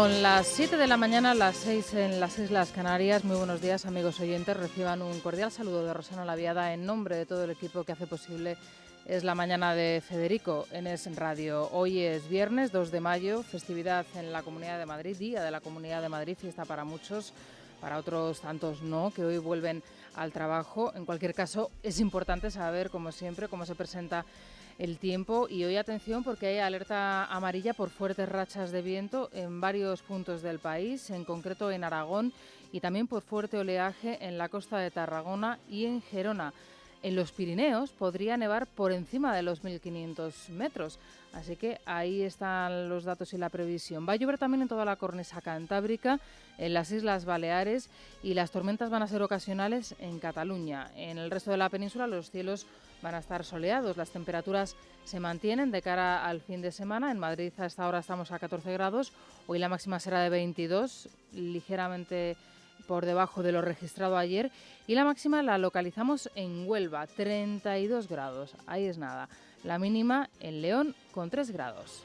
Son las 7 de la mañana, las 6 en las Islas Canarias. Muy buenos días, amigos oyentes. Reciban un cordial saludo de Rosana Laviada en nombre de todo el equipo que hace posible Es la mañana de Federico en Es Radio. Hoy es viernes 2 de mayo, festividad en la Comunidad de Madrid, Día de la Comunidad de Madrid, fiesta para muchos, para otros tantos no, que hoy vuelven al trabajo. En cualquier caso, es importante saber, como siempre, cómo se presenta el tiempo. Y hoy atención porque hay alerta amarilla por fuertes rachas de viento en varios puntos del país, en concreto en Aragón, y también por fuerte oleaje en la costa de Tarragona y en Gerona. En los Pirineos podría nevar por encima de los 1.500 metros, así que ahí están los datos y la previsión. Va a llover también en toda la cornisa cantábrica, en las Islas Baleares, y las tormentas van a ser ocasionales en Cataluña. En el resto de la península los cielos van a estar soleados, las temperaturas se mantienen de cara al fin de semana. En Madrid a esta hora estamos a 14 grados, hoy la máxima será de 22, ligeramente por debajo de lo registrado ayer, y la máxima la localizamos en Huelva, 32 grados, ahí es nada. La mínima en León con 3 grados.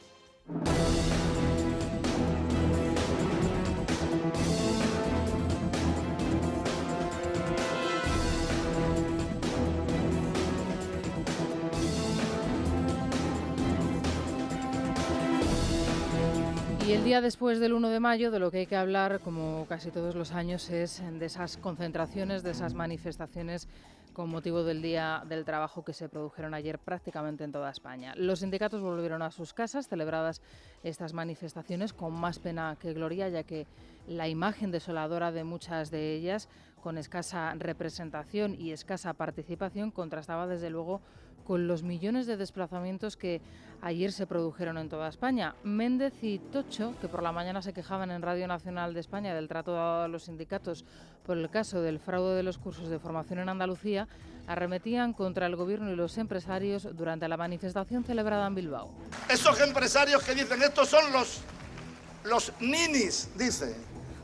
Y el día después del 1 de mayo, de lo que hay que hablar, como casi todos los años, es de esas concentraciones, de esas manifestaciones con motivo del Día del Trabajo que se produjeron ayer prácticamente en toda España. Los sindicatos volvieron a sus casas, celebradas estas manifestaciones con más pena que gloria, ya que la imagen desoladora de muchas de ellas, con escasa representación y escasa participación, contrastaba desde luego con los millones de desplazamientos que ayer se produjeron en toda España. Méndez y Tocho, que por la mañana se quejaban en Radio Nacional de España del trato dado a los sindicatos por el caso del fraude de los cursos de formación en Andalucía, arremetían contra el gobierno y los empresarios durante la manifestación celebrada en Bilbao. Esos empresarios que dicen estos son los ninis, dice.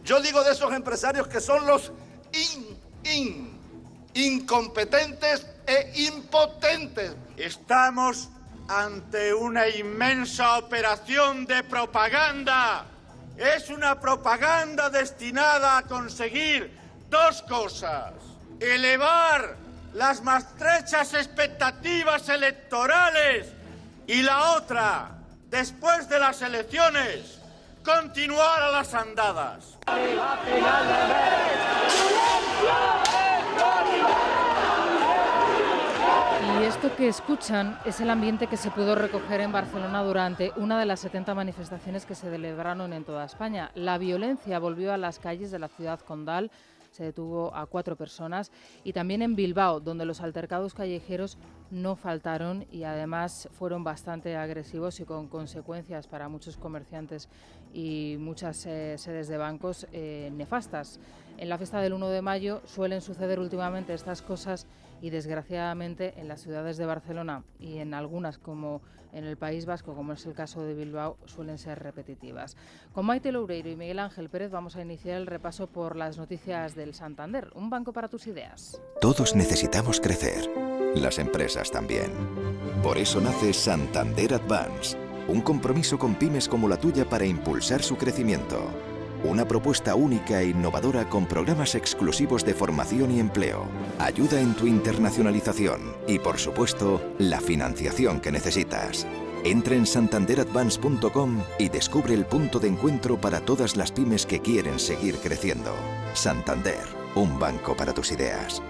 Yo digo de esos empresarios que son los incompetentes e impotentes. Estamos ante una inmensa operación de propaganda. Es una propaganda destinada a conseguir dos cosas: elevar las más estrechas expectativas electorales, y la otra, después de las elecciones, continuar a las andadas. Y esto que escuchan es el ambiente que se pudo recoger en Barcelona durante una de las 70 manifestaciones que se celebraron en toda España. La violencia volvió a las calles de la ciudad condal, se detuvo a 4 personas, y también en Bilbao, donde los altercados callejeros no faltaron y además fueron bastante agresivos y con consecuencias para muchos comerciantes y muchas sedes de bancos nefastas. En la fiesta del 1 de mayo suelen suceder últimamente estas cosas, y desgraciadamente en las ciudades de Barcelona y en algunas como en el País Vasco, como es el caso de Bilbao, suelen ser repetitivas. Con Maite Loureiro y Miguel Ángel Pérez vamos a iniciar el repaso por las noticias del Santander, un banco para tus ideas. Todos necesitamos crecer, las empresas también. Por eso nace Santander Advance, un compromiso con pymes como la tuya para impulsar su crecimiento. Una propuesta única e innovadora con programas exclusivos de formación y empleo, ayuda en tu internacionalización y, por supuesto, la financiación que necesitas. Entra en santanderadvance.com y descubre el punto de encuentro para todas las pymes que quieren seguir creciendo. Santander, un banco para tus ideas.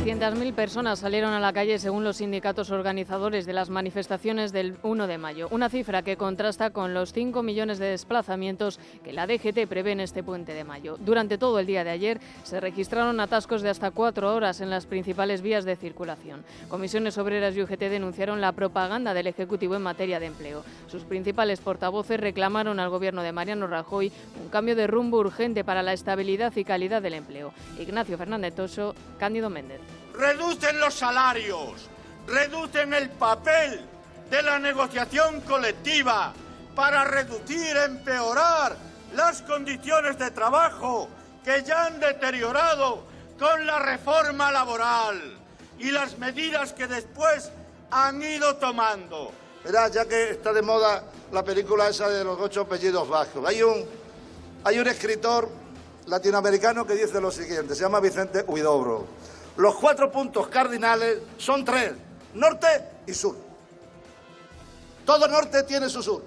600.000 personas salieron a la calle según los sindicatos organizadores de las manifestaciones del 1 de mayo, una cifra que contrasta con los 5 millones de desplazamientos que la DGT prevé en este puente de mayo. Durante todo el día de ayer se registraron atascos de hasta 4 horas en las principales vías de circulación. Comisiones Obreras y UGT denunciaron la propaganda del Ejecutivo en materia de empleo. Sus principales portavoces reclamaron al gobierno de Mariano Rajoy un cambio de rumbo urgente para la estabilidad y calidad del empleo. Ignacio Fernández Toso, Cándido Méndez. Reducen los salarios, reducen el papel de la negociación colectiva para reducir, empeorar las condiciones de trabajo que ya han deteriorado con la reforma laboral y las medidas que después han ido tomando. Mirad, ya que está de moda la película esa de los 8 apellidos vascos, hay un escritor latinoamericano que dice lo siguiente, se llama Vicente Huidobro. Los 4 puntos cardinales son 3, norte y sur. Todo norte tiene su sur.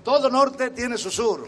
Todo norte tiene su sur.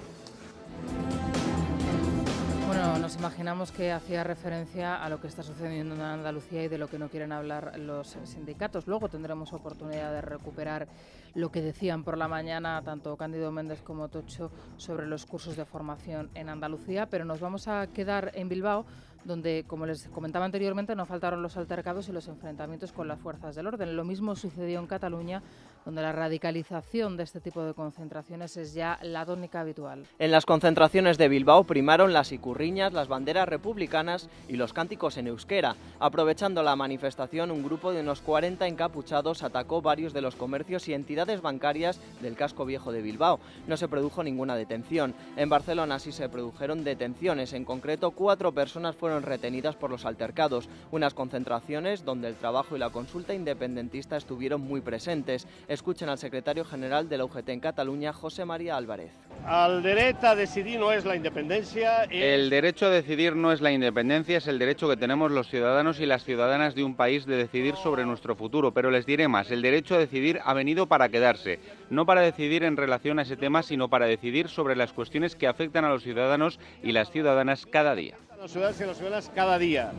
Bueno, nos imaginamos que hacía referencia a lo que está sucediendo en Andalucía y de lo que no quieren hablar los sindicatos. Luego tendremos oportunidad de recuperar lo que decían por la mañana tanto Cándido Méndez como Tocho sobre los cursos de formación en Andalucía, pero nos vamos a quedar en Bilbao, donde, como les comentaba anteriormente, no faltaron los altercados y los enfrentamientos con las fuerzas del orden. Lo mismo sucedió en Cataluña, donde la radicalización de este tipo de concentraciones es ya la tónica habitual. En las concentraciones de Bilbao primaron las icurriñas, las banderas republicanas y los cánticos en euskera. Aprovechando la manifestación, un grupo de unos 40 encapuchados atacó varios de los comercios y entidades bancarias del casco viejo de Bilbao. No se produjo ninguna detención. En Barcelona sí se produjeron detenciones. En concreto, 4 personas fueron retenidas por los altercados. Unas concentraciones donde el trabajo y la consulta independentista estuvieron muy presentes. Escuchen al secretario general de la UGT en Cataluña, José María Álvarez. El derecho a decidir no es la independencia. El derecho a decidir no es la independencia, es el derecho que tenemos los ciudadanos y las ciudadanas de un país de decidir sobre nuestro futuro. Pero les diré más, el derecho a decidir ha venido para quedarse. No para decidir en relación a ese tema, sino para decidir sobre las cuestiones que afectan a los ciudadanos y las ciudadanas cada día. Los ciudadanos y las ciudadanas cada día.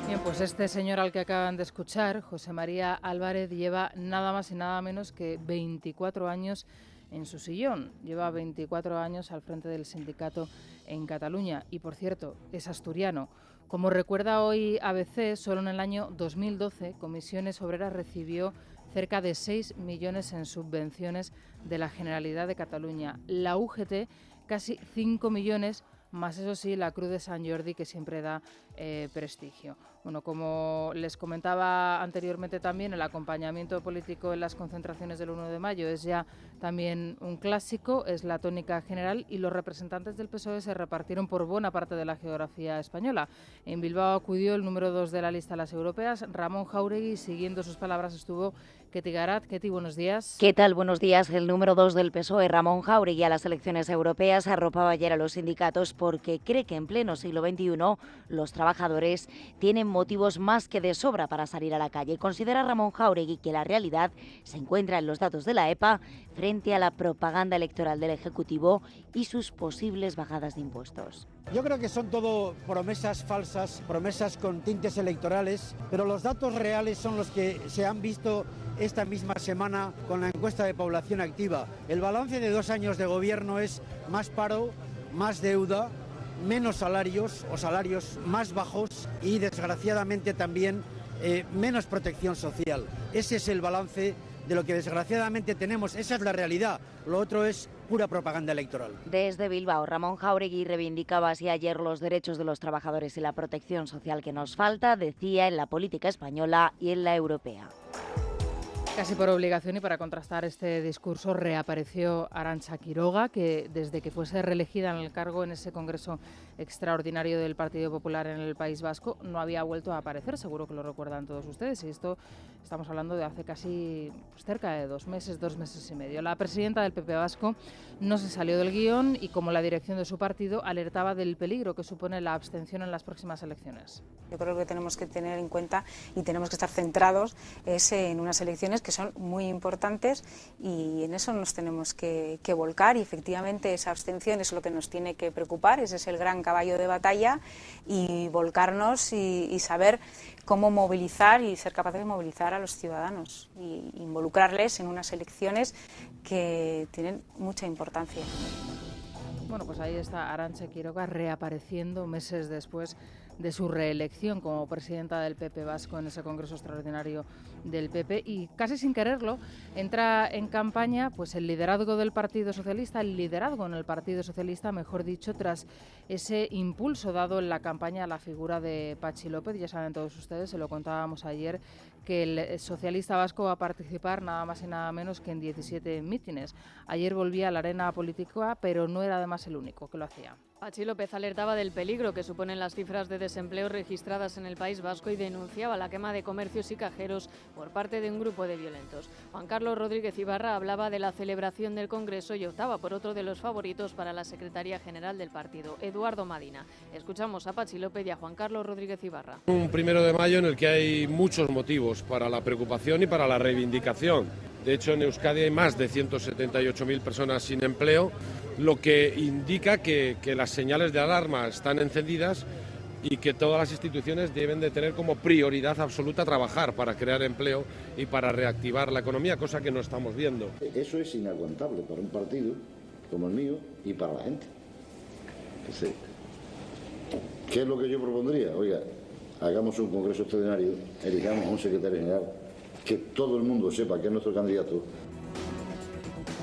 Bien, pues este señor al que acaban de escuchar, José María Álvarez, lleva nada más y nada menos que 24 años en su sillón. Lleva 24 años al frente del sindicato en Cataluña y, por cierto, es asturiano. Como recuerda hoy ABC, solo en el año 2012 Comisiones Obreras recibió cerca de 6 millones en subvenciones de la Generalidad de Cataluña. La UGT casi 5 millones, más eso sí, la Cruz de Sant Jordi, que siempre da prestigio. Bueno, como les comentaba anteriormente también, el acompañamiento político en las concentraciones del 1 de mayo es ya también un clásico, es la tónica general y los representantes del PSOE se repartieron por buena parte de la geografía española. En Bilbao acudió el número 2 de la lista a las europeas, Ramón Jáuregui, y siguiendo sus palabras estuvo Ketty Garat. Ketty, buenos días. ¿Qué tal? Buenos días. El número 2 del PSOE, Ramón Jáuregui, a las elecciones europeas arropaba ayer a los sindicatos porque cree que en pleno siglo XXI los trabajadores tienen motivos más que de sobra para salir a la calle. Considera Ramón Jáuregui que la realidad se encuentra en los datos de la EPA frente a la propaganda electoral del Ejecutivo y sus posibles bajadas de impuestos. Yo creo que son todo promesas falsas, promesas con tintes electorales, pero los datos reales son los que se han visto esta misma semana con la encuesta de población activa. El balance de 2 años de gobierno es más paro, más deuda, menos salarios o salarios más bajos y desgraciadamente también menos protección social. Ese es el balance de lo que desgraciadamente tenemos, esa es la realidad, lo otro es pura propaganda electoral. Desde Bilbao, Ramón Jáuregui reivindicaba así ayer los derechos de los trabajadores y la protección social que nos falta, decía, en la política española y en la europea. Casi por obligación y para contrastar este discurso reapareció Arantxa Quiroga, que desde que fuese reelegida en el cargo en ese congreso extraordinario del Partido Popular en el País Vasco no había vuelto a aparecer, seguro que lo recuerdan todos ustedes, y esto estamos hablando de hace casi cerca de 2 meses, 2 meses y medio. La presidenta del PP vasco no se salió del guión y, como la dirección de su partido, alertaba del peligro que supone la abstención en las próximas elecciones. Yo creo que tenemos que tener en cuenta y tenemos que estar centrados en unas elecciones que son muy importantes y en eso nos tenemos que volcar, y efectivamente esa abstención es lo que nos tiene que preocupar, ese es el gran caballo de batalla, y volcarnos y saber cómo movilizar y ser capaces de movilizar a los ciudadanos y involucrarles en unas elecciones que tienen mucha importancia. Bueno, pues ahí está Arantxa Quiroga reapareciendo meses después de su reelección como presidenta del PP vasco en ese congreso extraordinario del PP, y casi sin quererlo entra en campaña pues el liderazgo del Partido Socialista, el liderazgo en el Partido Socialista, mejor dicho, tras ese impulso dado en la campaña a la figura de Patxi López. Ya saben todos ustedes, se lo contábamos ayer, que el socialista vasco va a participar nada más y nada menos que en 17 mítines. Ayer volvía a la arena política, pero no era además el único que lo hacía. Patxi López alertaba del peligro que suponen las cifras de desempleo registradas en el País Vasco y denunciaba la quema de comercios y cajeros por parte de un grupo de violentos. Juan Carlos Rodríguez Ibarra hablaba de la celebración del Congreso y optaba por otro de los favoritos para la Secretaría General del partido, Eduardo Madina. Escuchamos a Patxi López y a Juan Carlos Rodríguez Ibarra. Un 1 de mayo en el que hay muchos motivos para la preocupación y para la reivindicación. De hecho, en Euskadi hay más de 178.000 personas sin empleo, lo que indica que las señales de alarma están encendidas y que todas las instituciones deben de tener como prioridad absoluta trabajar para crear empleo y para reactivar la economía, cosa que no estamos viendo. Eso es inaguantable para un partido como el mío y para la gente. ¿Qué es lo que yo propondría? Oiga, hagamos un congreso extraordinario, elijamos a un secretario general, que todo el mundo sepa que es nuestro candidato.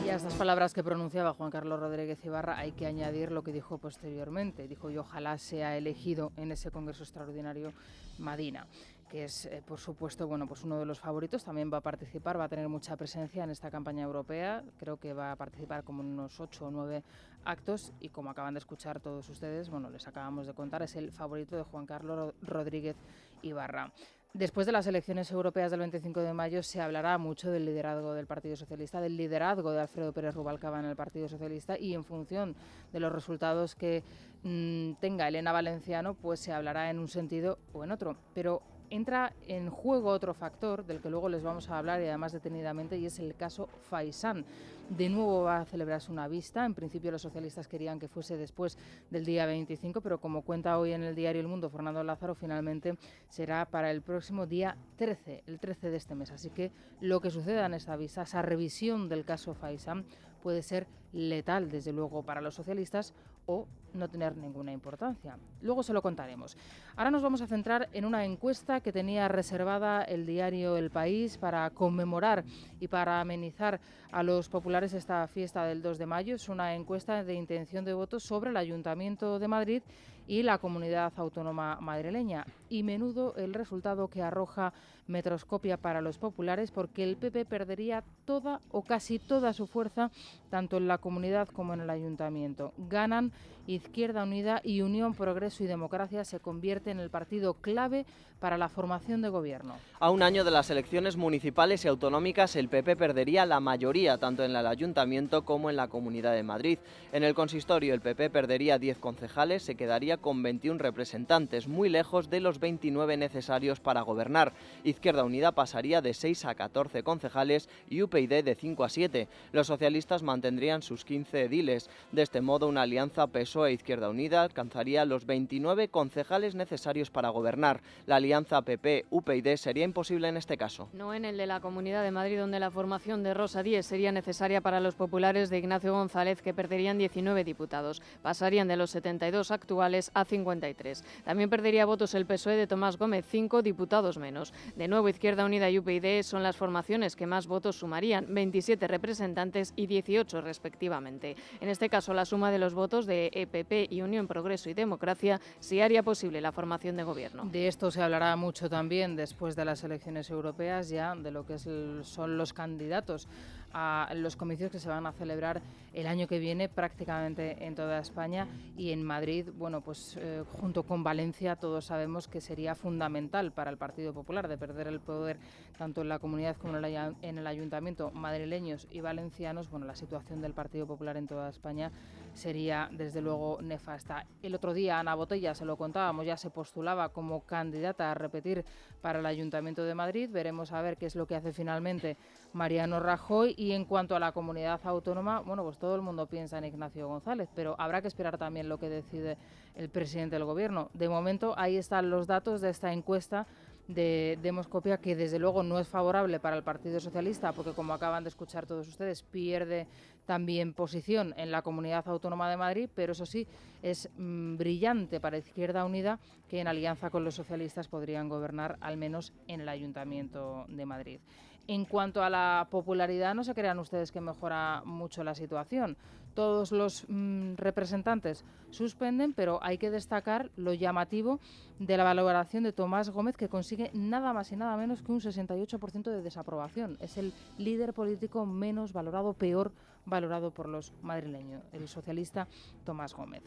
Y a estas palabras que pronunciaba Juan Carlos Rodríguez Ibarra hay que añadir lo que dijo posteriormente. Dijo: y ojalá sea elegido en ese congreso extraordinario Madina, que es, por supuesto, bueno, pues uno de los favoritos. También va a participar, va a tener mucha presencia en esta campaña europea. Creo que va a participar como en unos 8 o 9 actos y, como acaban de escuchar todos ustedes, bueno, les acabamos de contar, es el favorito de Juan Carlos Rodríguez Ibarra. Después de las elecciones europeas del 25 de mayo se hablará mucho del liderazgo del Partido Socialista, del liderazgo de Alfredo Pérez Rubalcaba en el Partido Socialista, y en función de los resultados que tenga Elena Valenciano, pues se hablará en un sentido o en otro. Pero entra en juego otro factor del que luego les vamos a hablar, y además detenidamente, y es el caso Faisán. De nuevo va a celebrarse una vista. En principio los socialistas querían que fuese después del día 25, pero como cuenta hoy en el diario El Mundo Fernando Lázaro, finalmente será para el próximo día 13, el 13 de este mes. Así que lo que suceda en esta vista, esa revisión del caso Faisán, puede ser letal, desde luego, para los socialistas, o no tener ninguna importancia. Luego se lo contaremos. Ahora nos vamos a centrar en una encuesta que tenía reservada el diario El País para conmemorar y para amenizar a los populares esta fiesta del 2 de mayo. Es una encuesta de intención de voto sobre el Ayuntamiento de Madrid y la comunidad autónoma madrileña. Y menudo el resultado que arroja Metroscopia para los populares, porque el PP perdería toda o casi toda su fuerza tanto en la comunidad como en el ayuntamiento. Ganan Izquierda Unida y Unión, Progreso y Democracia se convierte en el partido clave para la formación de gobierno. A un año de las elecciones municipales y autonómicas, el PP perdería la mayoría tanto en el ayuntamiento como en la Comunidad de Madrid. En el consistorio el PP perdería 10 concejales, se quedaría con 21 representantes, muy lejos de los 29 necesarios para gobernar. Izquierda Unida pasaría de 6 a 14 concejales y UPyD de 5 a 7. Los socialistas mantendrían sus 15 ediles. De este modo, una alianza PSOE-Izquierda Unida alcanzaría los 29 concejales necesarios para gobernar. La alianza PP-UPyD sería imposible en este caso. No en el de la Comunidad de Madrid, donde la formación de Rosa Díez sería necesaria para los populares de Ignacio González, que perderían 19 diputados. Pasarían de los 72 actuales a 53. También perdería votos el PSOE de Tomás Gómez, 5 diputados menos. De nuevo, Izquierda Unida y UPyD son las formaciones que más votos sumarían, 27 representantes y 18 respectivamente. En este caso, la suma de los votos de EPP y Unión, Progreso y Democracia sí haría posible la formación de gobierno. De esto se hablará mucho también después de las elecciones europeas, ya de lo que son los candidatos a los comicios que se van a celebrar el año que viene prácticamente en toda España, y en Madrid, bueno, pues junto con Valencia todos sabemos que sería fundamental para el Partido Popular. De perder el poder tanto en la comunidad como en el ayuntamiento, madrileños y valencianos, bueno, la situación del Partido Popular en toda España sería desde luego nefasta. El otro día Ana Botella, se lo contábamos, ya se postulaba como candidata a repetir para el Ayuntamiento de Madrid. Veremos a ver qué es lo que hace finalmente Mariano Rajoy. Y en cuanto a la comunidad autónoma, bueno, pues todo el mundo piensa en Ignacio González, pero habrá que esperar también lo que decide el presidente del gobierno. De momento ahí están los datos de esta encuesta de Demoscopia, que desde luego no es favorable para el Partido Socialista, porque, como acaban de escuchar todos ustedes, pierde también posición en la Comunidad Autónoma de Madrid, pero eso sí, es brillante para Izquierda Unida, que en alianza con los socialistas podrían gobernar al menos en el Ayuntamiento de Madrid. En cuanto a la popularidad, no se crean ustedes que mejora mucho la situación. Todos los representantes suspenden, pero hay que destacar lo llamativo de la valoración de Tomás Gómez, que consigue nada más y nada menos que un 68% de desaprobación. Es el líder político menos valorado, peor valorado por los madrileños, el socialista Tomás Gómez.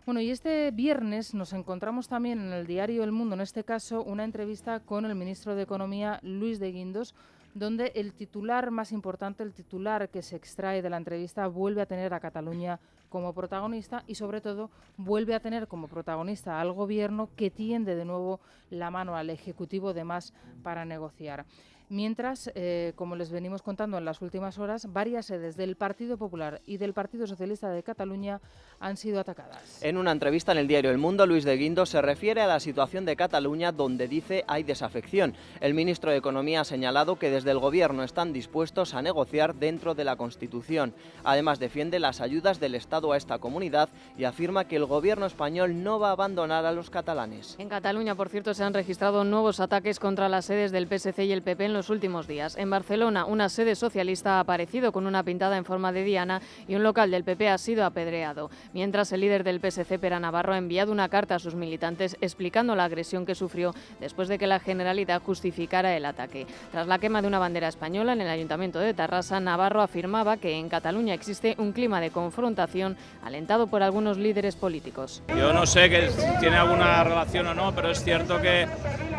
Bueno, y este viernes nos encontramos también en el diario El Mundo, en este caso, una entrevista con el ministro de Economía, Luis de Guindos, donde el titular más importante, el titular que se extrae de la entrevista, vuelve a tener a Cataluña como protagonista y, sobre todo, vuelve a tener como protagonista al Gobierno, que tiende de nuevo la mano al Ejecutivo de Mas para negociar. Mientras, como les venimos contando en las últimas horas, varias sedes del Partido Popular y del Partido Socialista de Cataluña han sido atacadas. En una entrevista en el diario El Mundo, Luis de Guindos se refiere a la situación de Cataluña, donde dice hay desafección. El ministro de Economía ha señalado que desde el Gobierno están dispuestos a negociar dentro de la Constitución. Además, defiende las ayudas del Estado a esta comunidad y afirma que el Gobierno español no va a abandonar a los catalanes. En Cataluña, por cierto, se han registrado nuevos ataques contra las sedes del PSC y el PP en los últimos días. En Barcelona, una sede socialista ha aparecido con una pintada en forma de diana y un local del PP ha sido apedreado. Mientras, el líder del PSC, Pere Navarro, ha enviado una carta a sus militantes explicando la agresión que sufrió después de que la Generalitat justificara el ataque. Tras la quema de una bandera española en el Ayuntamiento de Tarrasa, Navarro afirmaba que en Cataluña existe un clima de confrontación alentado por algunos líderes políticos. Yo no sé que si tiene alguna relación o no, pero es cierto que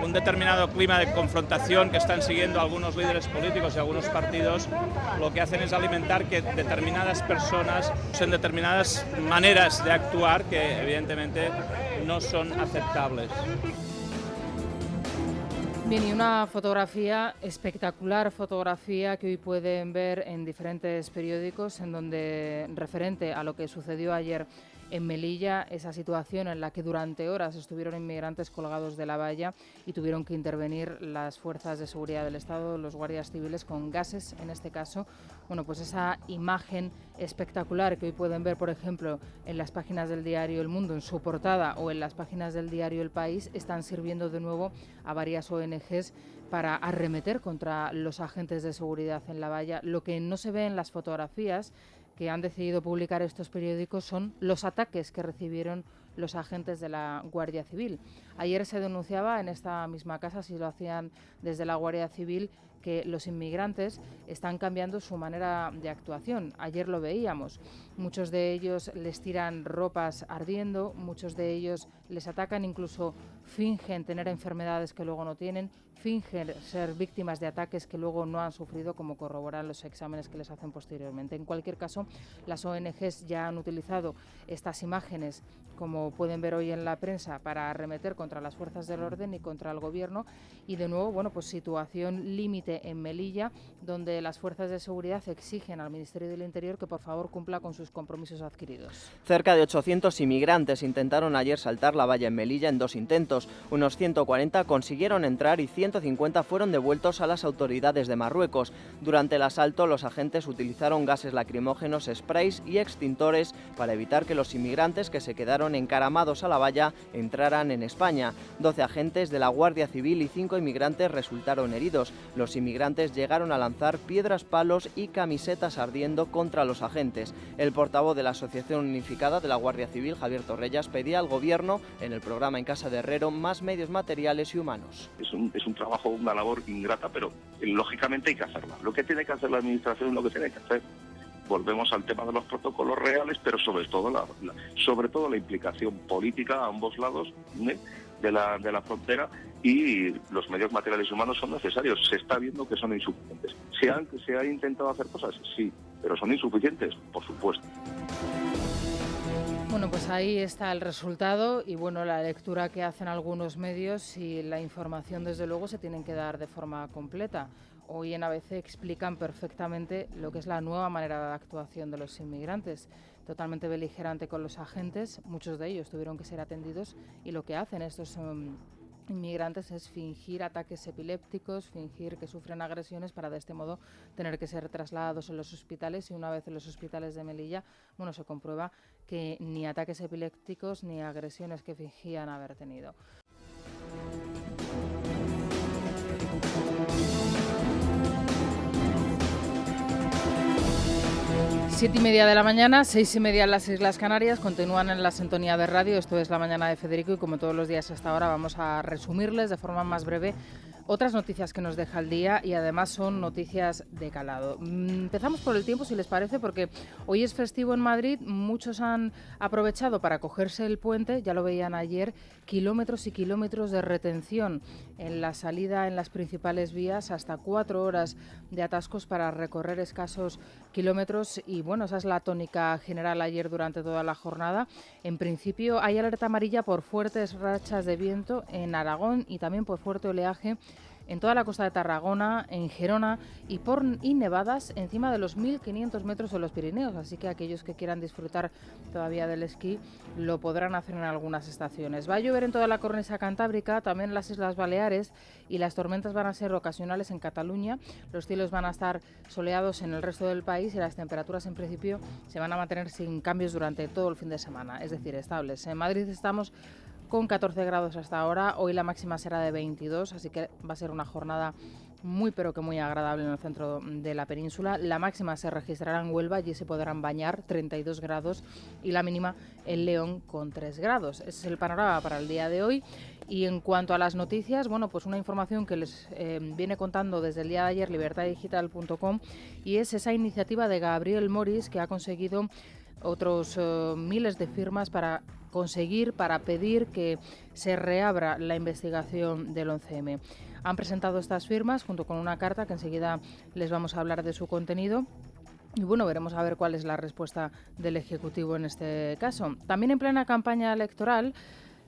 un determinado clima de confrontación que están siguiendo algunos líderes políticos y algunos partidos, lo que hacen es alimentar que determinadas personas usen determinadas maneras de actuar que evidentemente no son aceptables. Bien, y una fotografía, espectacular fotografía que hoy pueden ver en diferentes periódicos, en donde, referente a lo que sucedió ayer en Melilla, esa situación en la que durante horas estuvieron inmigrantes colgados de la valla y tuvieron que intervenir las fuerzas de seguridad del Estado, los guardias civiles, con gases, en este caso. Bueno, pues esa imagen espectacular que hoy pueden ver, por ejemplo, en las páginas del diario El Mundo, en su portada, o en las páginas del diario El País, están sirviendo de nuevo a varias ONGs para arremeter contra los agentes de seguridad en la valla. Lo que no se ve en las fotografías que han decidido publicar estos periódicos son los ataques que recibieron los agentes de la Guardia Civil. Ayer se denunciaba en esta misma casa, si lo hacían desde la Guardia Civil, que los inmigrantes están cambiando su manera de actuación. Ayer lo veíamos. Muchos de ellos les tiran ropas ardiendo, muchos de ellos les atacan, incluso fingen tener enfermedades que luego no tienen, fingen ser víctimas de ataques que luego no han sufrido, como corroboran los exámenes que les hacen posteriormente. En cualquier caso, las ONGs ya han utilizado estas imágenes, como pueden ver hoy en la prensa, para arremeter contra las fuerzas del orden y contra el Gobierno. Y de nuevo, bueno, pues situación límite en Melilla, donde las fuerzas de seguridad exigen al Ministerio del Interior que por favor cumpla con sus compromisos adquiridos. Cerca de 800 inmigrantes intentaron ayer saltar la valla en Melilla en 2 intentos. Unos 140 consiguieron entrar y 150 fueron devueltos a las autoridades de Marruecos. Durante el asalto, los agentes utilizaron gases lacrimógenos, sprays y extintores para evitar que los inmigrantes que se quedaron encaramados a la valla entraran en España. 12 agentes de la Guardia Civil y 5 inmigrantes resultaron heridos. Los inmigrantes llegaron a lanzar piedras, palos y camisetas ardiendo contra los agentes. El portavoz de la Asociación Unificada de la Guardia Civil, Javier Torrellas, pedía al Gobierno, en el programa En Casa de Herrero, más medios materiales y humanos. Es un trabajo, una labor ingrata, pero lógicamente hay que hacerla. Lo que tiene que hacer la Administración es lo que tiene que hacer. Volvemos al tema de los protocolos reales, pero sobre todo la implicación política a ambos lados de la frontera, y los medios materiales y humanos son necesarios. Se está viendo que son insuficientes. ¿Se ha intentado hacer cosas? Sí, pero son insuficientes, por supuesto. Bueno, pues ahí está el resultado y bueno, la lectura que hacen algunos medios, y la información desde luego se tienen que dar de forma completa. Hoy en ABC explican perfectamente lo que es la nueva manera de actuación de los inmigrantes, totalmente beligerante con los agentes. Muchos de ellos tuvieron que ser atendidos y lo que hacen estos inmigrantes es fingir ataques epilépticos, fingir que sufren agresiones para de este modo tener que ser trasladados en los hospitales, y una vez en los hospitales de Melilla, bueno, se comprueba que ni ataques epilépticos ni agresiones que fingían haber tenido. 7:30 de la mañana, 6:30 en las Islas Canarias, continúan en la sintonía de radio, esto es La Mañana de Federico y como todos los días hasta ahora vamos a resumirles de forma más breve otras noticias que nos deja el día y además son noticias de calado. Empezamos por el tiempo, si les parece, porque hoy es festivo en Madrid, muchos han aprovechado para cogerse el puente, ya lo veían ayer, kilómetros y kilómetros de retención en la salida en las principales vías, hasta 4 horas de atascos para recorrer escasos kilómetros y bueno, esa es la tónica general ayer durante toda la jornada. En principio hay alerta amarilla por fuertes rachas de viento en Aragón y también por fuerte oleaje en toda la costa de Tarragona, en Gerona y nevadas encima de los 1.500 metros de los Pirineos. Así que aquellos que quieran disfrutar todavía del esquí lo podrán hacer en algunas estaciones. Va a llover en toda la cornisa cantábrica, también en las Islas Baleares y las tormentas van a ser ocasionales en Cataluña. Los cielos van a estar soleados en el resto del país y las temperaturas en principio se van a mantener sin cambios durante todo el fin de semana, es decir, estables. En Madrid estamos con 14 grados hasta ahora, hoy la máxima será de 22, así que va a ser una jornada muy pero que muy agradable en el centro de la península. La máxima se registrará en Huelva, allí se podrán bañar, 32 grados, y la mínima en León con 3 grados. Ese es el panorama para el día de hoy. Y en cuanto a las noticias, bueno, pues una información que les viene contando desde el día de ayer libertadigital.com y es esa iniciativa de Gabriel Moris que ha conseguido otros miles de firmas para pedir que se reabra la investigación del 11M. Han presentado estas firmas junto con una carta que enseguida les vamos a hablar de su contenido. Y bueno, veremos a ver cuál es la respuesta del Ejecutivo en este caso. También en plena campaña electoral,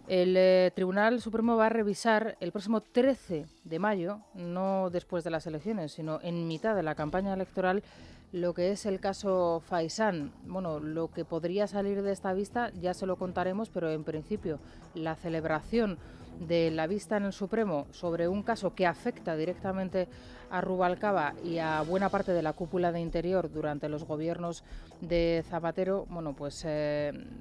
el Tribunal Supremo va a revisar el próximo 13 de mayo, no después de las elecciones, sino en mitad de la campaña electoral, lo que es el caso Faisán. Bueno, lo que podría salir de esta vista ya se lo contaremos, pero en principio la celebración de la vista en el Supremo sobre un caso que afecta directamente a Rubalcaba y a buena parte de la cúpula de Interior durante los gobiernos de Zapatero, bueno, pues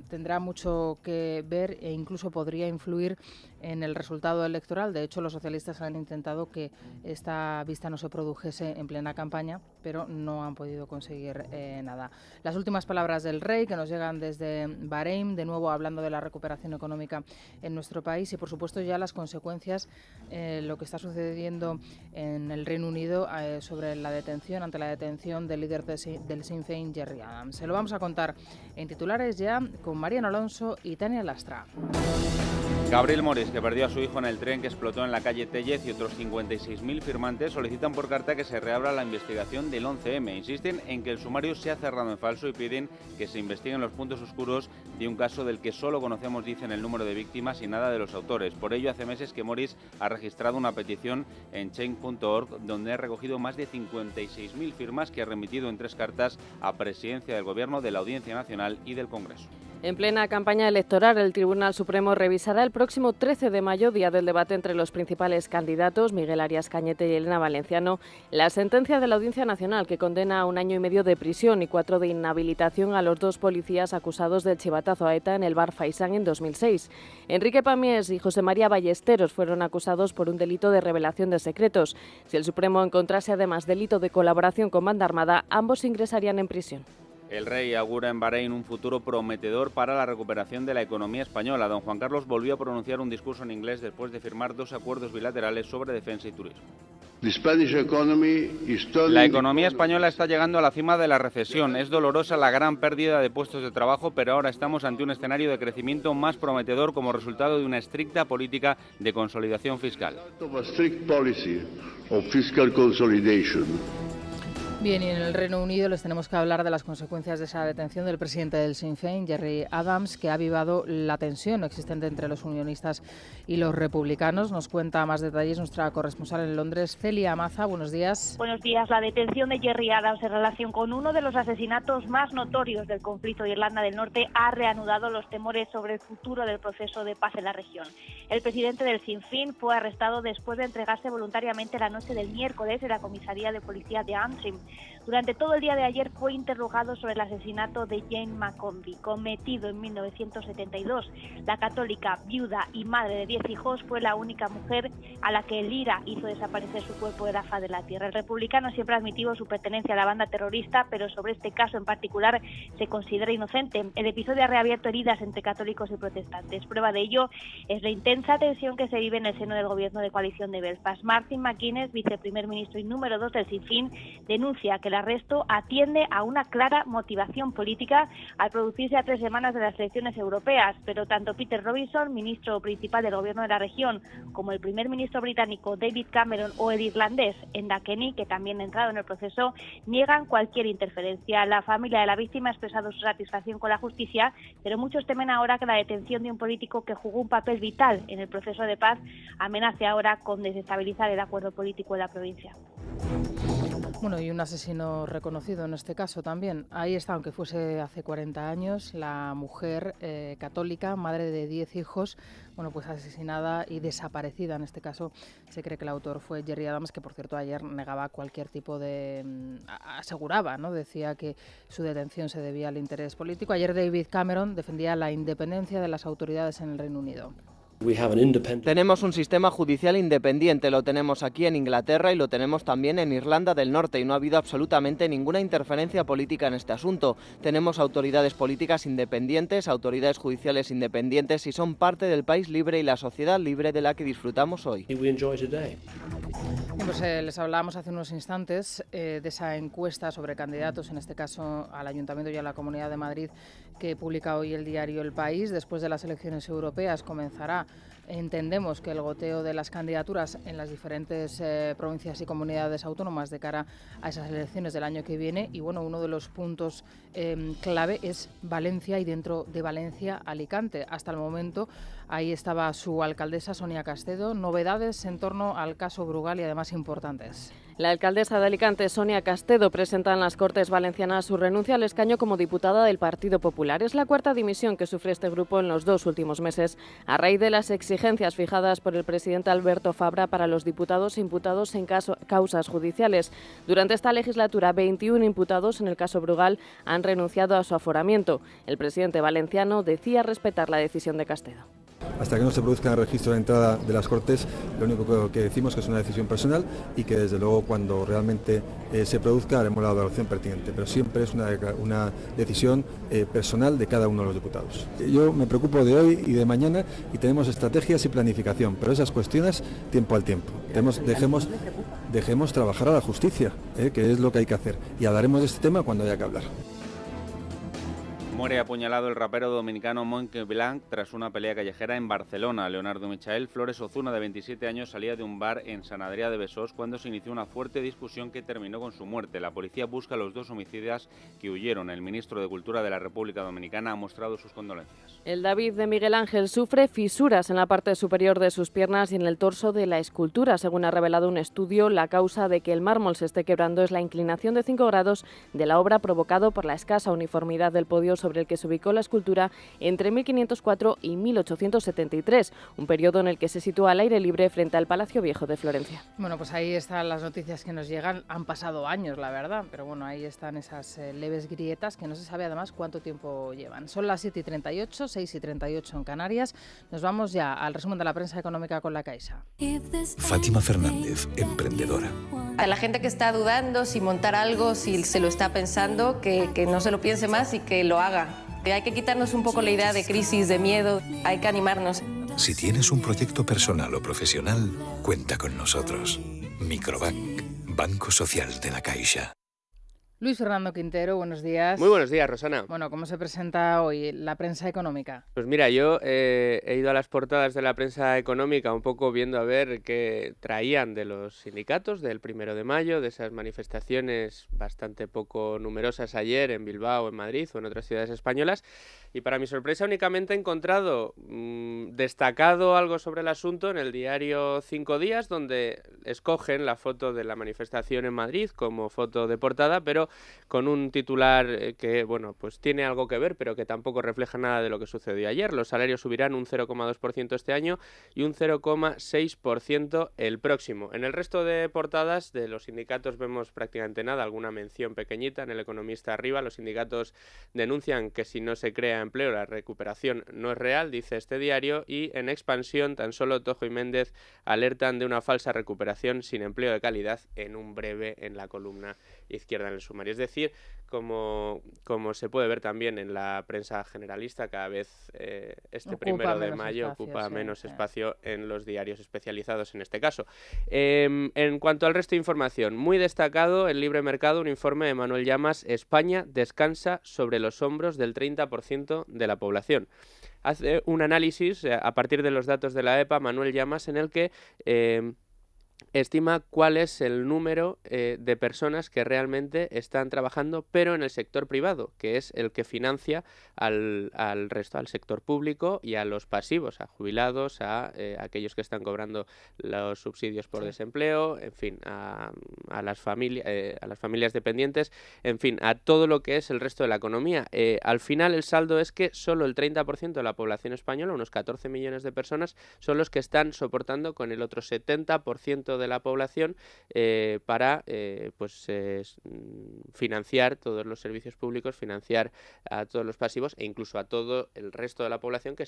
tendrá mucho que ver e incluso podría influir en el resultado electoral. De hecho, los socialistas han intentado que esta vista no se produjese en plena campaña, pero no han podido conseguir nada. Las últimas palabras del rey que nos llegan desde Bahrein, de nuevo hablando de la recuperación económica en nuestro país y, por supuesto, ya las consecuencias, lo que está sucediendo en el Reino Unido sobre la detención, ante la detención del líder del Sinn Féin, Gerry Adams. Se lo vamos a contar en titulares ya con Mariano Alonso y Tania Lastra. Gabriel Moris, que perdió a su hijo en el tren que explotó en la calle Tellez, y otros 56.000 firmantes solicitan por carta que se reabra la investigación del 11M. Insisten en que el sumario se ha cerrado en falso y piden que se investiguen los puntos oscuros de un caso del que solo conocemos, dicen, el número de víctimas y nada de los autores. Por ello, hace meses que Moris ha registrado una petición en change.org donde ha recogido más de 56.000 firmas que ha remitido en 3 cartas a Presidencia del Gobierno, de la Audiencia Nacional y del Congreso. En plena campaña electoral, el Tribunal Supremo revisará el próximo 13 de mayo, día del debate entre los principales candidatos, Miguel Arias Cañete y Elena Valenciano, la sentencia de la Audiencia Nacional que condena a 1 año y medio de prisión y 4 de inhabilitación a los 2 policías acusados del chivatazo a ETA en el bar Faisán en 2006. Enrique Pamies y José María Ballesteros fueron acusados por un delito de revelación de secretos. Si el Supremo encontrase además delito de colaboración con banda armada, ambos ingresarían en prisión. El rey augura en Bahrein un futuro prometedor para la recuperación de la economía española. Don Juan Carlos volvió a pronunciar un discurso en inglés después de firmar 2 acuerdos bilaterales sobre defensa y turismo. La economía española está llegando a la cima de la recesión. Es dolorosa la gran pérdida de puestos de trabajo, pero ahora estamos ante un escenario de crecimiento más prometedor como resultado de una estricta política de consolidación fiscal. Bien, y en el Reino Unido les tenemos que hablar de las consecuencias de esa detención del presidente del Sinn Féin, Gerry Adams, que ha avivado la tensión existente entre los unionistas y los republicanos. Nos cuenta más detalles nuestra corresponsal en Londres, Celia Maza. Buenos días. Buenos días. La detención de Gerry Adams en relación con uno de los asesinatos más notorios del conflicto de Irlanda del Norte ha reanudado los temores sobre el futuro del proceso de paz en la región. El presidente del Sinn Féin fue arrestado después de entregarse voluntariamente la noche del miércoles en la comisaría de policía de Antrim. Durante todo el día de ayer fue interrogado sobre el asesinato de Jane McConvey, cometido en 1972. La católica, viuda y madre de 10 hijos, fue la única mujer a la que el IRA hizo desaparecer su cuerpo de la faz de la tierra. El republicano siempre ha admitido su pertenencia a la banda terrorista, pero sobre este caso en particular se considera inocente. El episodio ha reabierto heridas entre católicos y protestantes. Prueba de ello es la intensa tensión que se vive en el seno del gobierno de coalición de Belfast. Martin McGuinness, viceprimer ministro y número 2 del Sinn Féin, denuncia que el arresto atiende a una clara motivación política al producirse a 3 semanas de las elecciones europeas, pero tanto Peter Robinson, ministro principal del gobierno de la región, como el primer ministro británico David Cameron o el irlandés Enda Kenny, que también ha entrado en el proceso, niegan cualquier interferencia. La familia de la víctima ha expresado su satisfacción con la justicia, pero muchos temen ahora que la detención de un político que jugó un papel vital en el proceso de paz amenace ahora con desestabilizar el acuerdo político en la provincia. Bueno, y un asesino reconocido en este caso también. Ahí está, aunque fuese hace 40 años, la mujer católica, madre de 10 hijos, bueno, pues asesinada y desaparecida. En este caso se cree que el autor fue Gerry Adams, que por cierto ayer negaba cualquier tipo de... aseguraba, ¿no? Decía que su detención se debía al interés político. Ayer David Cameron defendía la independencia de las autoridades en el Reino Unido. Tenemos un sistema judicial independiente, lo tenemos aquí en Inglaterra y lo tenemos también en Irlanda del Norte y no ha habido absolutamente ninguna interferencia política en este asunto. Tenemos autoridades políticas independientes, autoridades judiciales independientes y son parte del país libre y la sociedad libre de la que disfrutamos hoy. Pues les hablábamos hace unos instantes de esa encuesta sobre candidatos, en este caso al Ayuntamiento y a la Comunidad de Madrid, que publica hoy el diario El País. Después de las elecciones europeas comenzará, entendemos, que el goteo de las candidaturas en las diferentes provincias y comunidades autónomas de cara a esas elecciones del año que viene. Y bueno, uno de los puntos clave es Valencia y dentro de Valencia, Alicante. Hasta el momento ahí estaba su alcaldesa, Sonia Castedo. Novedades en torno al caso Brugal y además importantes. La alcaldesa de Alicante, Sonia Castedo, presenta en las Cortes Valencianas su renuncia al escaño como diputada del Partido Popular. Es la cuarta dimisión que sufre este grupo en los 2 últimos meses, a raíz de las exigencias fijadas por el presidente Alberto Fabra para los diputados imputados en causas judiciales. Durante esta legislatura, 21 imputados en el caso Brugal han renunciado a su aforamiento. El presidente valenciano decía respetar la decisión de Castedo. Hasta que no se produzca el registro de entrada de las Cortes, lo único que decimos es que es una decisión personal y que desde luego cuando realmente se produzca haremos la valoración pertinente, pero siempre es una decisión personal de cada uno de los diputados. Yo me preocupo de hoy y de mañana y tenemos estrategias y planificación, pero esas cuestiones tiempo al tiempo. Dejemos trabajar a la justicia, que es lo que hay que hacer, y hablaremos de este tema cuando haya que hablar. Muere apuñalado el rapero dominicano Monkey Blanc tras una pelea callejera en Barcelona. Leonardo Michael Flores Ozuna, de 27 años, salía de un bar en Sant Adrià de Besòs cuando se inició una fuerte discusión que terminó con su muerte. La policía busca a los 2 homicidas que huyeron. El ministro de Cultura de la República Dominicana ha mostrado sus condolencias. El David de Miguel Ángel sufre fisuras en la parte superior de sus piernas y en el torso de la escultura. Según ha revelado un estudio, la causa de que el mármol se esté quebrando es la inclinación de 5 grados de la obra, provocado por la escasa uniformidad del podio sobre el que se ubicó la escultura entre 1504 y 1873, un periodo en el que se sitúa al aire libre frente al Palacio Viejo de Florencia. Bueno, pues ahí están las noticias que nos llegan. Han pasado años, la verdad, pero bueno, ahí están esas leves grietas que no se sabe además cuánto tiempo llevan. Son las 7:38, 6:38 en Canarias. Nos vamos ya al resumen de la prensa económica con La Caixa. Fátima Fernández, emprendedora. A la gente que está dudando si montar algo, si se lo está pensando, que no se lo piense más y que lo haga. Hay que quitarnos un poco la idea de crisis, de miedo, hay que animarnos. Si tienes un proyecto personal o profesional, cuenta con nosotros. Microbank, Banco Social de La Caixa. Luis Fernando Quintero, buenos días. Muy buenos días, Rosana. Bueno, ¿cómo se presenta hoy la prensa económica? Pues mira, yo he ido a las portadas de la prensa económica un poco viendo a ver qué traían de los sindicatos del 1 de mayo, de esas manifestaciones bastante poco numerosas ayer en Bilbao, en Madrid o en otras ciudades españolas. Y para mi sorpresa únicamente he encontrado destacado algo sobre el asunto en el diario 5 Días, donde escogen la foto de la manifestación en Madrid como foto de portada, pero Mundo, con un titular que, bueno, pues tiene algo que ver, pero que tampoco refleja nada de lo que sucedió ayer. Los salarios subirán un 0,2% este año y un 0,6% el próximo. En el resto de portadas de los sindicatos vemos prácticamente nada, alguna mención pequeñita. En El Economista arriba, los sindicatos denuncian que si no se crea empleo, la recuperación no es real, dice este diario, y en Expansión tan solo Tojo y Méndez alertan de una falsa recuperación sin empleo de calidad en un breve en la columna izquierda en el sumario. Es decir, como se puede ver también en la prensa generalista, cada vez este 1 de mayo ocupa menos espacio en los diarios especializados en este caso. En cuanto al resto de información, muy destacado en Libre Mercado un informe de Manuel Llamas: España descansa sobre los hombros del 30% de la población. Hace un análisis a partir de los datos de la EPA, Manuel Llamas, en el que estima cuál es el número de personas que realmente están trabajando, pero en el sector privado, que es el que financia al resto, al sector público y a los pasivos, a jubilados, a aquellos que están cobrando los subsidios por desempleo, en fin, a las familias dependientes, en fin, a todo lo que es el resto de la economía. Al final el saldo es que solo el 30% de la población española, unos 14 millones de personas, son los que están soportando con el otro 70% de la población para financiar todos los servicios públicos, financiar a todos los pasivos e incluso a todo el resto de la población que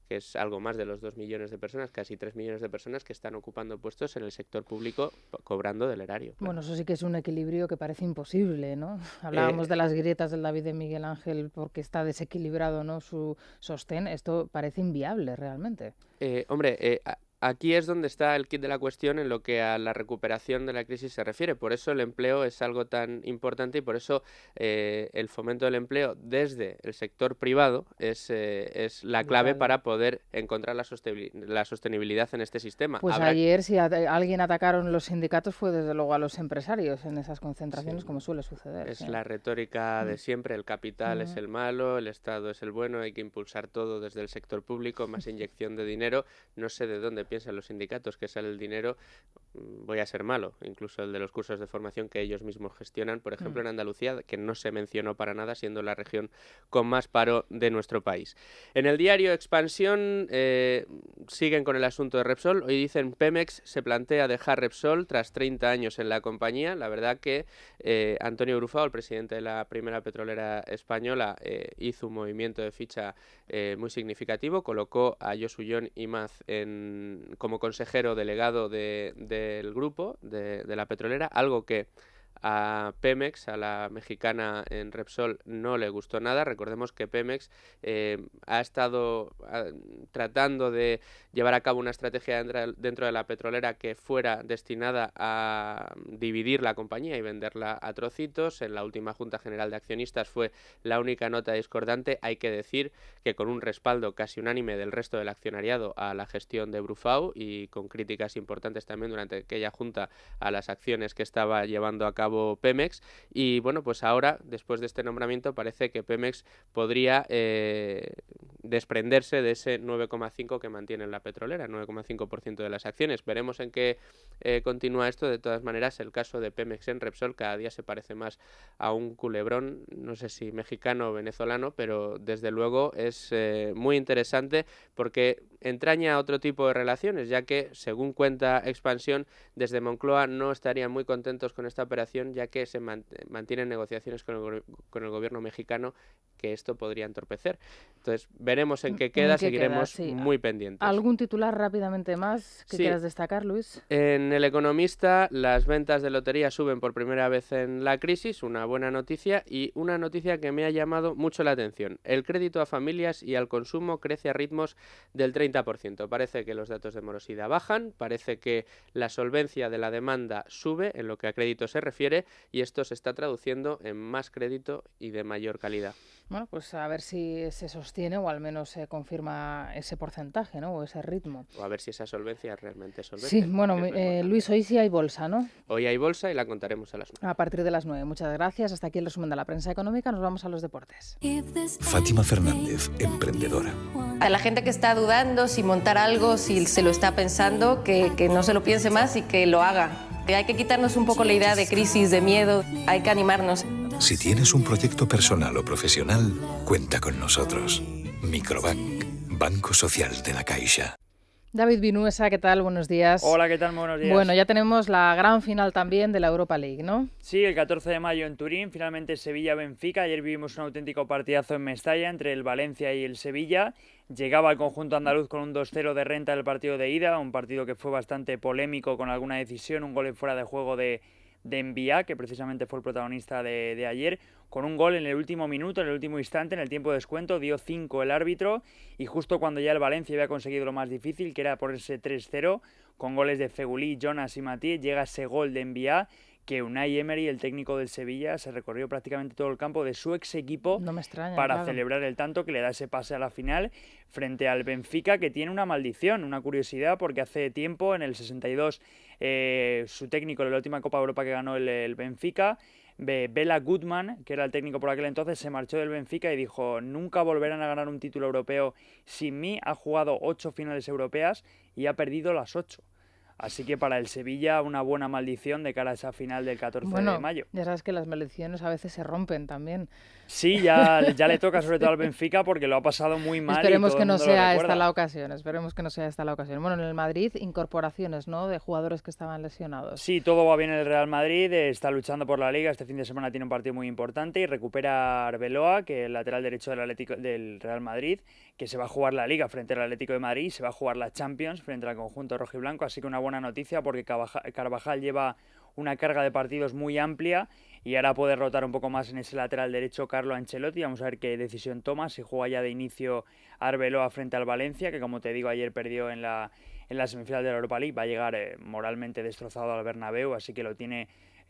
es algo más de los 2 millones de personas, casi 3 millones de personas que están ocupando puestos en el sector público cobrando del erario. Claro. Bueno, eso sí que es un equilibrio que parece imposible, ¿no? Hablábamos de las grietas del David de Miguel Ángel porque está desequilibrado, ¿no?, su sostén. Esto parece inviable realmente. Aquí es donde está el quid de la cuestión en lo que a la recuperación de la crisis se refiere. Por eso el empleo es algo tan importante y por eso el fomento del empleo desde el sector privado es la clave para poder encontrar la sostenibilidad en este sistema. Pues ayer, si alguien atacaron los sindicatos, fue desde luego a los empresarios en esas concentraciones, como suele suceder. Es la retórica de siempre: el capital es el malo, el Estado es el bueno, hay que impulsar todo desde el sector público, más inyección de dinero. No sé de dónde piensan los sindicatos que sale el dinero, voy a ser malo, incluso el de los cursos de formación que ellos mismos gestionan, por ejemplo en Andalucía, que no se mencionó para nada, siendo la región con más paro de nuestro país. En el diario Expansión siguen con el asunto de Repsol. Hoy dicen: Pemex se plantea dejar Repsol tras 30 años en la compañía. La verdad que Antonio Brufao, el presidente de la primera petrolera española, hizo un movimiento de ficha muy significativo, colocó a Josu Jon Imaz como consejero delegado del grupo, de la petrolera, algo que a Pemex, a la mexicana en Repsol, no le gustó nada. Recordemos que Pemex ha estado tratando de llevar a cabo una estrategia dentro de la petrolera que fuera destinada a dividir la compañía y venderla a trocitos. En la última Junta General de Accionistas fue la única nota discordante. Hay que decir que con un respaldo casi unánime del resto del accionariado a la gestión de Brufau y con críticas importantes también durante aquella junta a las acciones que estaba llevando a cabo Pemex. Y bueno, pues ahora, después de este nombramiento, parece que Pemex podría desprenderse de ese 9,5% que mantiene la petrolera, 9,5% de las acciones. Veremos en qué continúa esto. De todas maneras, el caso de Pemex en Repsol cada día se parece más a un culebrón, no sé si mexicano o venezolano, pero desde luego es muy interesante porque entraña otro tipo de relaciones, ya que, según cuenta Expansión, desde Moncloa no estarían muy contentos con esta operación, ya que se mantienen negociaciones con el gobierno mexicano que esto podría entorpecer. Entonces, veremos en qué queda, seguiremos muy pendientes. ¿Algún titular rápidamente más que quieras destacar, Luis? En El Economista, las ventas de lotería suben por primera vez en la crisis, una buena noticia, y una noticia que me ha llamado mucho la atención. El crédito a familias y al consumo crece a ritmos del 30%. Parece que los datos de morosidad bajan, parece que la solvencia de la demanda sube en lo que a crédito se refiere, y esto se está traduciendo en más crédito y de mayor calidad. Bueno, pues a ver si se sostiene o al menos se confirma ese porcentaje, ¿no?, o ese ritmo. O a ver si esa solvencia es realmente solvente. Sí, bueno, Luis, hoy sí hay bolsa, ¿no? Hoy hay bolsa y la contaremos a las 9. A partir de las 9. Muchas gracias. Hasta aquí el resumen de la prensa económica. Nos vamos a los deportes. Fátima Fernández, emprendedora. A la gente que está dudando si montar algo, si se lo está pensando, que no se lo piense más y que lo haga. Hay que quitarnos un poco la idea de crisis, de miedo, hay que animarnos. Si tienes un proyecto personal o profesional, cuenta con nosotros. Microbank, Banco Social de la Caixa. David Vinuesa, ¿qué tal? Buenos días. Hola, ¿qué tal? Muy buenos días. Bueno, ya tenemos la gran final también de la Europa League, ¿no? Sí, el 14 de mayo en Turín, finalmente Sevilla-Benfica. Ayer vivimos un auténtico partidazo en Mestalla entre el Valencia y el Sevilla. Llegaba el conjunto andaluz con un 2-0 de renta del partido de ida, un partido que fue bastante polémico con alguna decisión, un gol en fuera de juego de Envía, que precisamente fue el protagonista de ayer, con un gol en el último minuto, en el último instante, en el tiempo de descuento, dio 5 el árbitro, y justo cuando ya el Valencia había conseguido lo más difícil, que era ponerse 3-0, con goles de Fegulí, Jonas y Matí, llega ese gol de Envía, que Unai Emery, el técnico del Sevilla, se recorrió prácticamente todo el campo de su ex equipo para celebrar el tanto que le da ese pase a la final frente al Benfica, que tiene una maldición, una curiosidad, porque hace tiempo, en el 62, su técnico en la última Copa de Europa que ganó el Benfica, Bela Goodman, que era el técnico por aquel entonces, se marchó del Benfica y dijo: nunca volverán a ganar un título europeo sin mí. Ha jugado 8 finales europeas y ha perdido las 8. Así que para el Sevilla una buena maldición de cara a esa final del 14 de mayo. Ya sabes que las maldiciones a veces se rompen también. Sí, ya le toca sobre todo al Benfica porque lo ha pasado muy mal. Esperemos que no sea esta la ocasión, esperemos que no sea esta la ocasión. Bueno, en el Madrid, incorporaciones, ¿no?, de jugadores que estaban lesionados. Sí, todo va bien en el Real Madrid, está luchando por la Liga, este fin de semana tiene un partido muy importante y recupera a Arbeloa, que es el lateral derecho del Real Madrid, que se va a jugar la Liga frente al Atlético de Madrid, se va a jugar la Champions frente al conjunto rojiblanco, así que una buena noticia porque Carvajal lleva una carga de partidos muy amplia y ahora puede rotar un poco más en ese lateral derecho Carlo Ancelotti. Vamos a ver qué decisión toma, si juega ya de inicio Arbeloa frente al Valencia, que como te digo ayer perdió en la semifinal de la Europa League, va a llegar moralmente destrozado al Bernabéu, así que lo tiene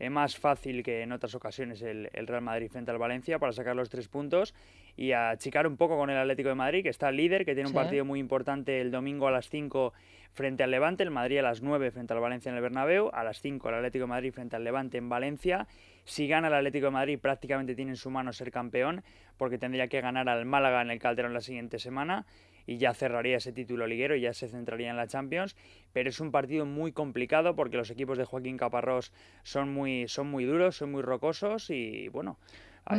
más fácil que en otras ocasiones el Real Madrid frente al Valencia para sacar los 3 puntos y achicar un poco con el Atlético de Madrid, que está líder, que tiene un partido muy importante el domingo a las 5 frente al Levante, el Madrid a las 9 frente al Valencia en el Bernabéu, a las 5 el Atlético de Madrid frente al Levante en Valencia. Si gana el Atlético de Madrid prácticamente tiene en su mano ser campeón, porque tendría que ganar al Málaga en el Calderón la siguiente semana y ya cerraría ese título liguero y ya se centraría en la Champions, pero es un partido muy complicado porque los equipos de Joaquín Caparrós son muy duros, son muy rocosos y bueno,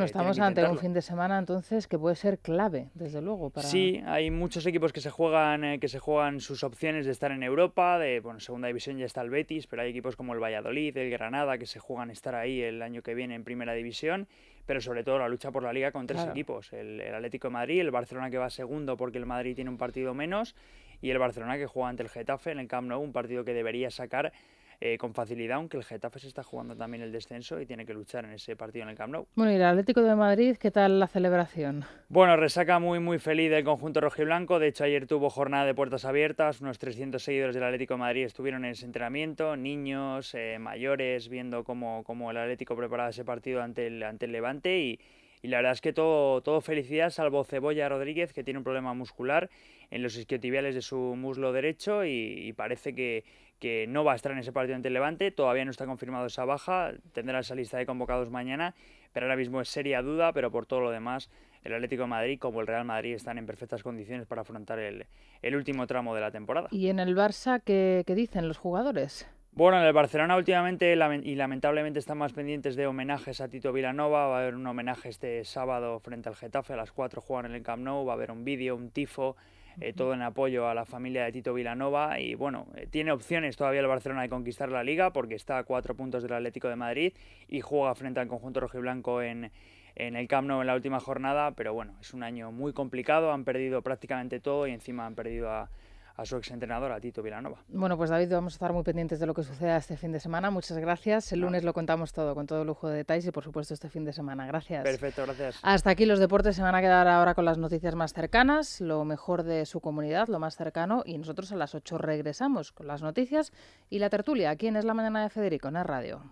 estamos ante un fin de semana entonces que puede ser clave, desde luego. Sí, hay muchos equipos que se juegan sus opciones de estar en Europa, segunda división ya está el Betis, pero hay equipos como el Valladolid, el Granada, que se juegan estar ahí el año que viene en primera división, pero sobre todo la lucha por la Liga con 3 equipos, el Atlético de Madrid, el Barcelona que va segundo porque el Madrid tiene un partido menos y el Barcelona que juega ante el Getafe en el Camp Nou, un partido que debería sacar con facilidad, aunque el Getafe se está jugando también el descenso y tiene que luchar en ese partido en el Camp Nou. Bueno, y el Atlético de Madrid, ¿qué tal la celebración? Bueno, resaca muy feliz del conjunto rojiblanco. De hecho, ayer tuvo jornada de puertas abiertas. Unos 300 seguidores del Atlético de Madrid estuvieron en ese entrenamiento, niños, mayores, viendo cómo el Atlético preparaba ese partido ante el Levante y la verdad es que todo felicidad, salvo Cebolla Rodríguez, que tiene un problema muscular en los isquiotibiales de su muslo derecho y parece que no va a estar en ese partido ante el Levante. Todavía no está confirmado esa baja, tendrá esa lista de convocados mañana, pero ahora mismo es seria duda, pero por todo lo demás el Atlético de Madrid como el Real Madrid están en perfectas condiciones para afrontar el último tramo de la temporada. ¿Y en el Barça qué dicen los jugadores? Bueno, en el Barcelona últimamente y lamentablemente están más pendientes de homenajes a Tito Vilanova. Va a haber un homenaje este sábado frente al Getafe, a las 4 juegan en el Camp Nou, va a haber un vídeo, un tifo, todo en apoyo a la familia de Tito Vilanova y bueno, tiene opciones todavía el Barcelona de conquistar la Liga porque está a 4 puntos del Atlético de Madrid y juega frente al conjunto rojiblanco en el Camp Nou en la última jornada, pero bueno, es un año muy complicado, han perdido prácticamente todo y encima han perdido a su exentrenador, a Tito Vilanova. Bueno, pues David, vamos a estar muy pendientes de lo que suceda este fin de semana. Muchas gracias. El lunes lo contamos todo, con todo lujo de detalles y por supuesto este fin de semana. Gracias. Perfecto, gracias. Hasta aquí los deportes. Se van a quedar ahora con las noticias más cercanas, lo mejor de su comunidad, lo más cercano, y nosotros a las 8 regresamos con las noticias y la tertulia aquí en Es la Mañana de Federico, en Es Radio.